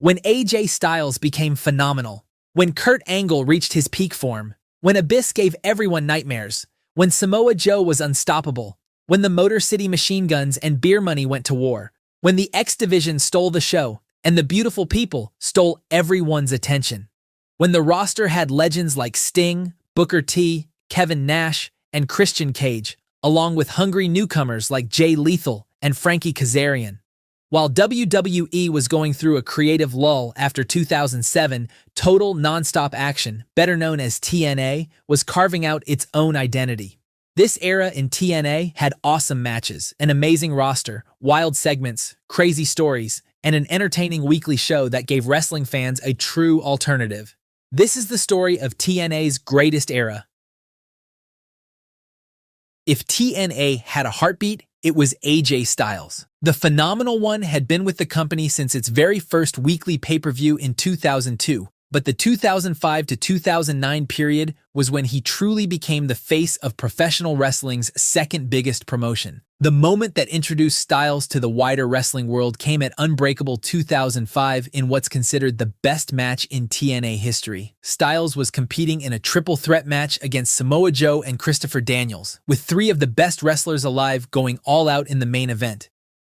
When AJ Styles became phenomenal, when Kurt Angle reached his peak form, when Abyss gave everyone nightmares, when Samoa Joe was unstoppable, when the Motor City Machine Guns and Beer Money went to war, when the X-Division stole the show, and the beautiful people stole everyone's attention. When the roster had legends like Sting, Booker T, Kevin Nash, and Christian Cage, along with hungry newcomers like Jay Lethal and Frankie Kazarian. While WWE was going through a creative lull after 2007, Total Nonstop Action, better known as TNA, was carving out its own identity. This era in TNA had awesome matches, an amazing roster, wild segments, crazy stories, and an entertaining weekly show that gave wrestling fans a true alternative. This is the story of TNA's greatest era. If TNA had a heartbeat, it was AJ Styles. The phenomenal one had been with the company since its very first weekly pay-per-view in 2002, but the 2005 to 2009 period was when he truly became the face of professional wrestling's second biggest promotion. The moment that introduced Styles to the wider wrestling world came at Unbreakable 2005 in what's considered the best match in TNA history. Styles was competing in a triple threat match against Samoa Joe and Christopher Daniels, with three of the best wrestlers alive going all out in the main event.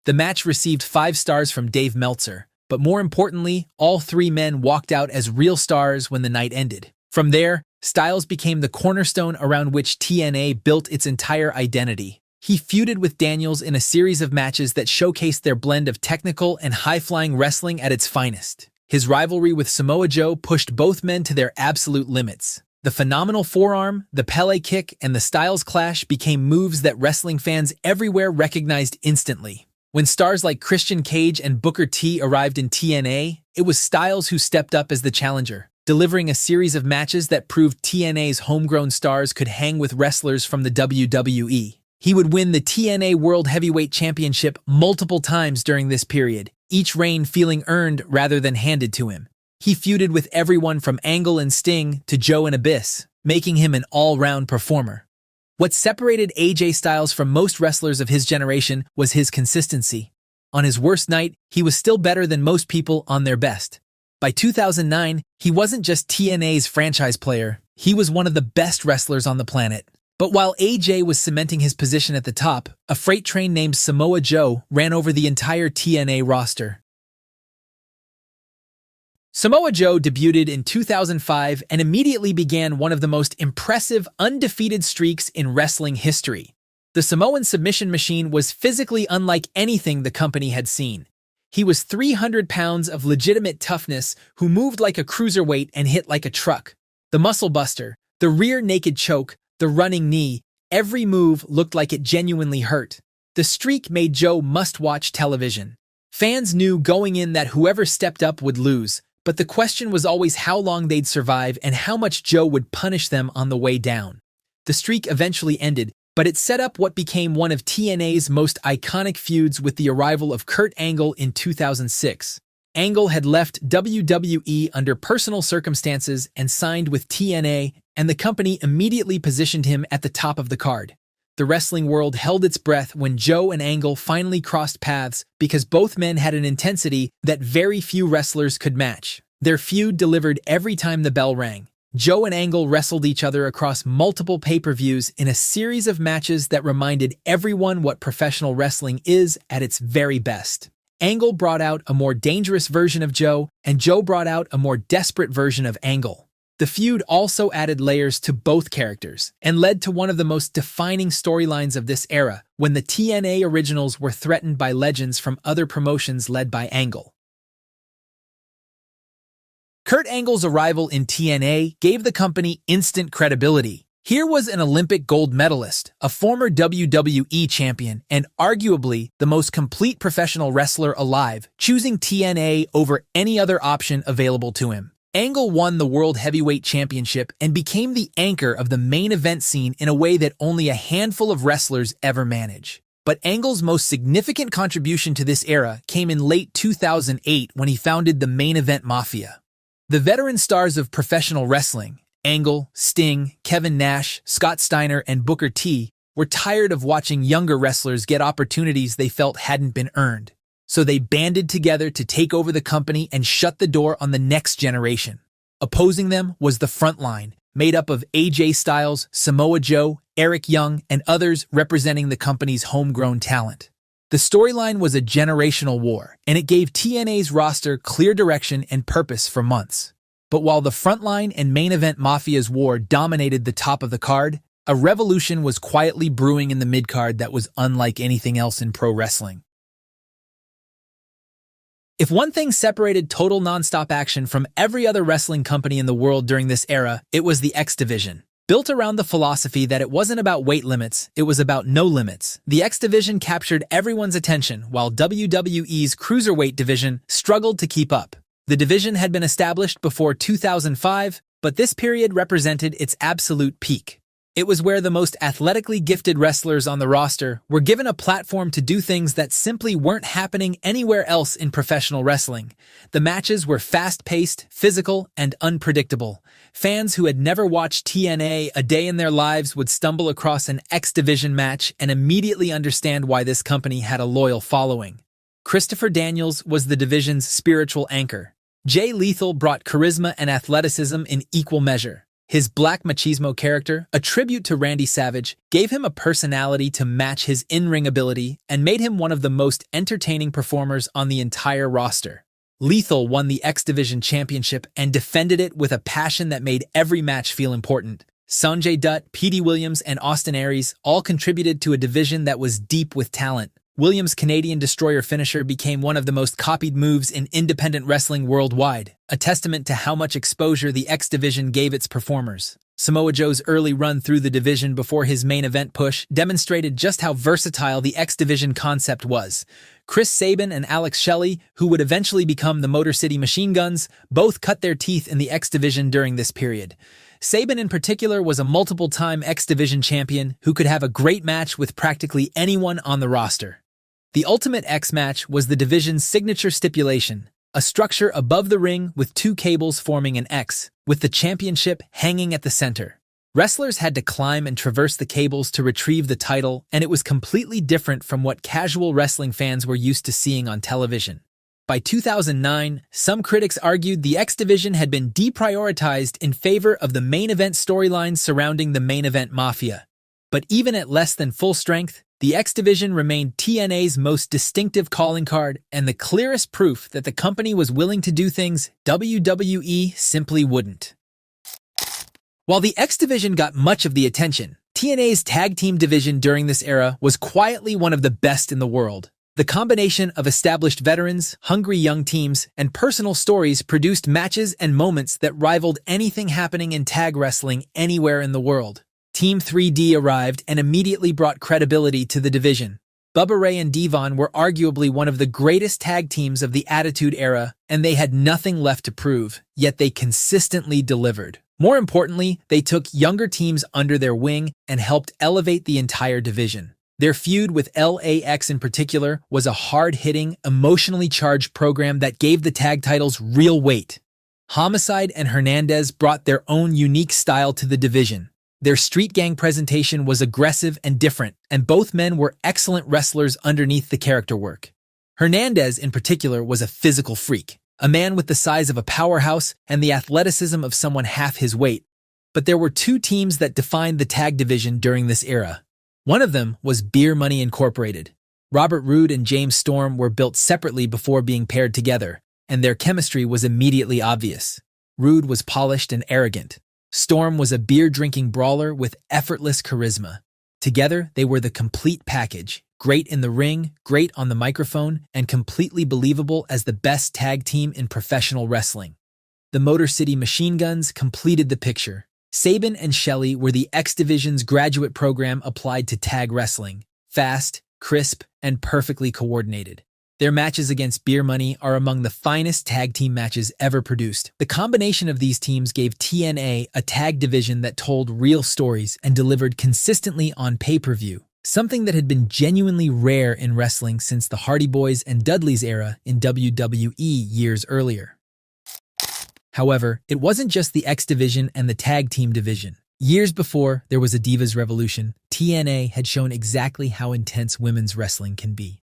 The match received 5 stars from Dave Meltzer, but more importantly, all three men walked out as real stars when the night ended. From there, Styles became the cornerstone around which TNA built its entire identity. He feuded with Daniels in a series of matches that showcased their blend of technical and high-flying wrestling at its finest. His rivalry with Samoa Joe pushed both men to their absolute limits. The phenomenal forearm, the Pele kick, and the Styles Clash became moves that wrestling fans everywhere recognized instantly. When stars like Christian Cage and Booker T arrived in TNA, it was Styles who stepped up as the challenger, delivering a series of matches that proved TNA's homegrown stars could hang with wrestlers from the WWE. He would win the TNA World Heavyweight Championship multiple times during this period, each reign feeling earned rather than handed to him. He feuded with everyone from Angle and Sting to Joe and Abyss, making him an all-round performer. What separated AJ Styles from most wrestlers of his generation was his consistency. On his worst night, he was still better than most people on their best. By 2009, he wasn't just TNA's franchise player, he was one of the best wrestlers on the planet. But while AJ was cementing his position at the top, a freight train named Samoa Joe ran over the entire TNA roster. Samoa Joe debuted in 2005 and immediately began one of the most impressive undefeated streaks in wrestling history. The Samoan submission machine was physically unlike anything the company had seen. He was 300 pounds of legitimate toughness who moved like a cruiserweight and hit like a truck. The muscle buster, the rear naked choke, the running knee, every move looked like it genuinely hurt. The streak made Joe must-watch television. Fans knew going in that whoever stepped up would lose, but the question was always how long they'd survive and how much Joe would punish them on the way down. The streak eventually ended, but it set up what became one of TNA's most iconic feuds with the arrival of Kurt Angle in 2006. Angle had left WWE under personal circumstances and signed with TNA, and the company immediately positioned him at the top of the card. The wrestling world held its breath when Joe and Angle finally crossed paths because both men had an intensity that very few wrestlers could match. Their feud delivered every time the bell rang. Joe and Angle wrestled each other across multiple pay-per-views in a series of matches that reminded everyone what professional wrestling is at its very best. Angle brought out a more dangerous version of Joe, and Joe brought out a more desperate version of Angle. The feud also added layers to both characters and led to one of the most defining storylines of this era, when the TNA originals were threatened by legends from other promotions led by Angle. Kurt Angle's arrival in TNA gave the company instant credibility. Here was an Olympic gold medalist, a former WWE champion, and arguably the most complete professional wrestler alive, choosing TNA over any other option available to him. Angle won the World Heavyweight Championship and became the anchor of the main event scene in a way that only a handful of wrestlers ever manage. But Angle's most significant contribution to this era came in late 2008 when he founded the Main Event Mafia. The veteran stars of professional wrestling, Angle, Sting, Kevin Nash, Scott Steiner, and Booker T, were tired of watching younger wrestlers get opportunities they felt hadn't been earned. So they banded together to take over the company and shut the door on the next generation. Opposing them was the Frontline, made up of AJ Styles, Samoa Joe, Eric Young, and others representing the company's homegrown talent. The storyline was a generational war, and it gave TNA's roster clear direction and purpose for months. But while the Frontline and main event Mafia's war dominated the top of the card, a revolution was quietly brewing in the mid-card that was unlike anything else in pro wrestling. If one thing separated total nonstop action from every other wrestling company in the world during this era, it was the X-Division. Built around the philosophy that it wasn't about weight limits, it was about no limits, the X-Division captured everyone's attention while WWE's Cruiserweight division struggled to keep up. The division had been established before 2005, but this period represented its absolute peak. It was where the most athletically gifted wrestlers on the roster were given a platform to do things that simply weren't happening anywhere else in professional wrestling. The matches were fast-paced, physical, and unpredictable. Fans who had never watched TNA a day in their lives would stumble across an X-Division match and immediately understand why this company had a loyal following. Christopher Daniels was the division's spiritual anchor. Jay Lethal brought charisma and athleticism in equal measure. His Black Machismo character, a tribute to Randy Savage, gave him a personality to match his in-ring ability and made him one of the most entertaining performers on the entire roster. Lethal won the X-Division Championship and defended it with a passion that made every match feel important. Sanjay Dutt, Petey Williams, and Austin Aries all contributed to a division that was deep with talent. Williams' Canadian Destroyer finisher became one of the most copied moves in independent wrestling worldwide, a testament to how much exposure the X-Division gave its performers. Samoa Joe's early run through the division before his main event push demonstrated just how versatile the X-Division concept was. Chris Sabin and Alex Shelley, who would eventually become the Motor City Machine Guns, both cut their teeth in the X-Division during this period. Sabin in particular was a multiple-time X-Division champion who could have a great match with practically anyone on the roster. The Ultimate X match was the division's signature stipulation, a structure above the ring with two cables forming an X, with the championship hanging at the center. Wrestlers had to climb and traverse the cables to retrieve the title, and it was completely different from what casual wrestling fans were used to seeing on television. By 2009, some critics argued the X-Division had been deprioritized in favor of the main event storylines surrounding the main event Mafia. But even at less than full strength, the X-Division remained TNA's most distinctive calling card and the clearest proof that the company was willing to do things WWE simply wouldn't. While the X-Division got much of the attention, TNA's tag team division during this era was quietly one of the best in the world. The combination of established veterans, hungry young teams, and personal stories produced matches and moments that rivaled anything happening in tag wrestling anywhere in the world. Team 3D arrived and immediately brought credibility to the division. Bubba Ray and Devon were arguably one of the greatest tag teams of the Attitude Era, and they had nothing left to prove, yet they consistently delivered. More importantly, they took younger teams under their wing and helped elevate the entire division. Their feud with LAX in particular was a hard-hitting, emotionally charged program that gave the tag titles real weight. Homicide and Hernandez brought their own unique style to the division. Their street gang presentation was aggressive and different, and both men were excellent wrestlers underneath the character work. Hernandez, in particular, was a physical freak, a man with the size of a powerhouse and the athleticism of someone half his weight. But there were two teams that defined the tag division during this era. One of them was Beer Money Incorporated. Robert Roode and James Storm were built separately before being paired together, and their chemistry was immediately obvious. Roode was polished and arrogant. Storm was a beer-drinking brawler with effortless charisma. Together, they were the complete package, great in the ring, great on the microphone, and completely believable as the best tag team in professional wrestling. The Motor City Machine Guns completed the picture. Sabin and Shelley were the X-Division's graduate program applied to tag wrestling, fast, crisp, and perfectly coordinated. Their matches against Beer Money are among the finest tag team matches ever produced. The combination of these teams gave TNA a tag division that told real stories and delivered consistently on pay-per-view, something that had been genuinely rare in wrestling since the Hardy Boys and Dudley's era in WWE years earlier. However, it wasn't just the X division and the tag team division. Years before there was a Divas Revolution, TNA had shown exactly how intense women's wrestling can be.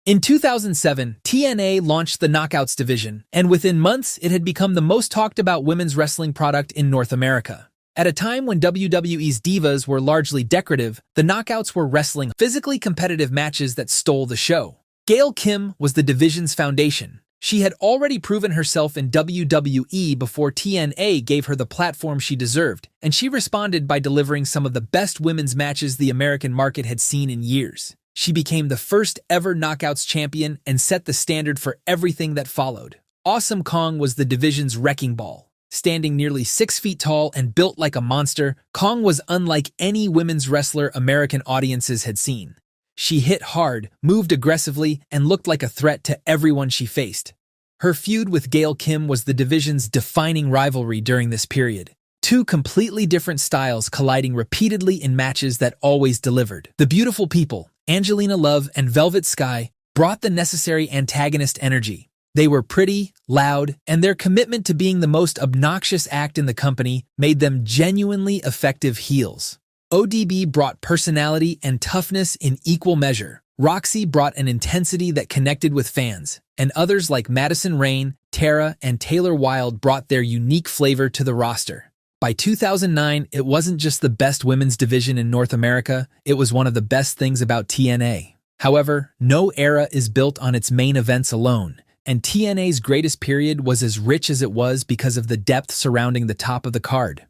In 2007, TNA launched the Knockouts Division, and within months, it had become the most talked about women's wrestling product in North America. At a time when WWE's divas were largely decorative, the Knockouts were wrestling physically competitive matches that stole the show. Gail Kim was the division's foundation. She had already proven herself in WWE before TNA gave her the platform she deserved, and she responded by delivering some of the best women's matches the American market had seen in years. She became the first ever Knockouts champion and set the standard for everything that followed. Awesome Kong was the division's wrecking ball. Standing nearly 6 feet tall and built like a monster, Kong was unlike any women's wrestler American audiences had seen. She hit hard, moved aggressively, and looked like a threat to everyone she faced. Her feud with Gail Kim was the division's defining rivalry during this period. Two completely different styles colliding repeatedly in matches that always delivered. The beautiful people, Angelina Love and Velvet Sky, brought the necessary antagonist energy. They were pretty, loud, and their commitment to being the most obnoxious act in the company made them genuinely effective heels. ODB brought personality and toughness in equal measure. Roxy brought an intensity that connected with fans, and others like Madison Rayne, Tara, and Taylor Wilde brought their unique flavor to the roster. By 2009, it wasn't just the best women's division in North America, it was one of the best things about TNA. However, no era is built on its main events alone, and TNA's greatest period was as rich as it was because of the depth surrounding the top of the card.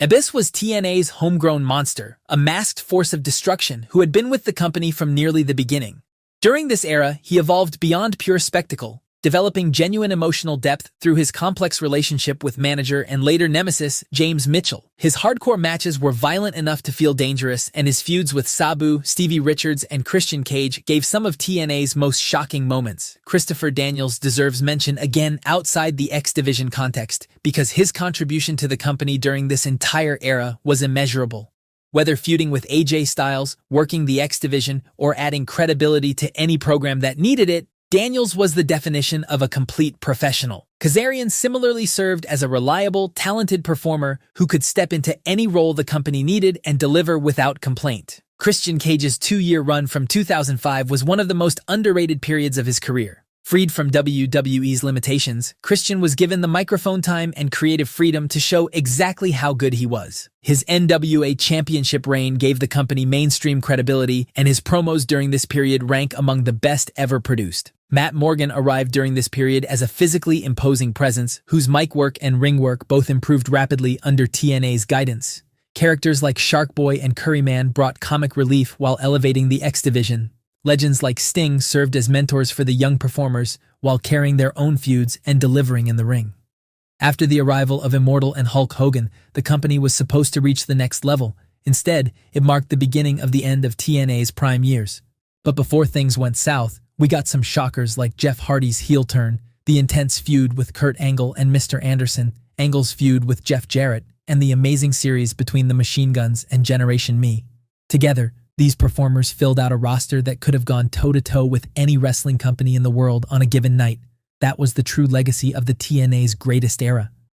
Abyss was TNA's homegrown monster, a masked force of destruction who had been with the company from nearly the beginning. During this era, he evolved beyond pure spectacle, developing genuine emotional depth through his complex relationship with manager and later nemesis James Mitchell. His hardcore matches were violent enough to feel dangerous, and his feuds with Sabu, Stevie Richards, and Christian Cage gave some of TNA's most shocking moments. Christopher Daniels deserves mention again outside the X-Division context, because his contribution to the company during this entire era was immeasurable. Whether feuding with AJ Styles, working the X-Division, or adding credibility to any program that needed it, Daniels was the definition of a complete professional. Kazarian similarly served as a reliable, talented performer who could step into any role the company needed and deliver without complaint. Christian Cage's 2-year run from 2005 was one of the most underrated periods of his career. Freed from WWE's limitations, Christian was given the microphone time and creative freedom to show exactly how good he was. His NWA championship reign gave the company mainstream credibility, and his promos during this period rank among the best ever produced. Matt Morgan arrived during this period as a physically imposing presence, whose mic work and ring work both improved rapidly under TNA's guidance. Characters like Shark Boy and Curryman brought comic relief while elevating the X-Division. Legends like Sting served as mentors for the young performers while carrying their own feuds and delivering in the ring. After the arrival of Immortal and Hulk Hogan, the company was supposed to reach the next level. Instead, it marked the beginning of the end of TNA's prime years. But before things went south, we got some shockers like Jeff Hardy's heel turn, the intense feud with Kurt Angle and Mr. Anderson, Angle's feud with Jeff Jarrett, and the amazing series between the Machine Guns and Generation Me. Together, these performers filled out a roster that could have gone toe-to-toe with any wrestling company in the world on a given night. That was the true legacy of the TNA's greatest era.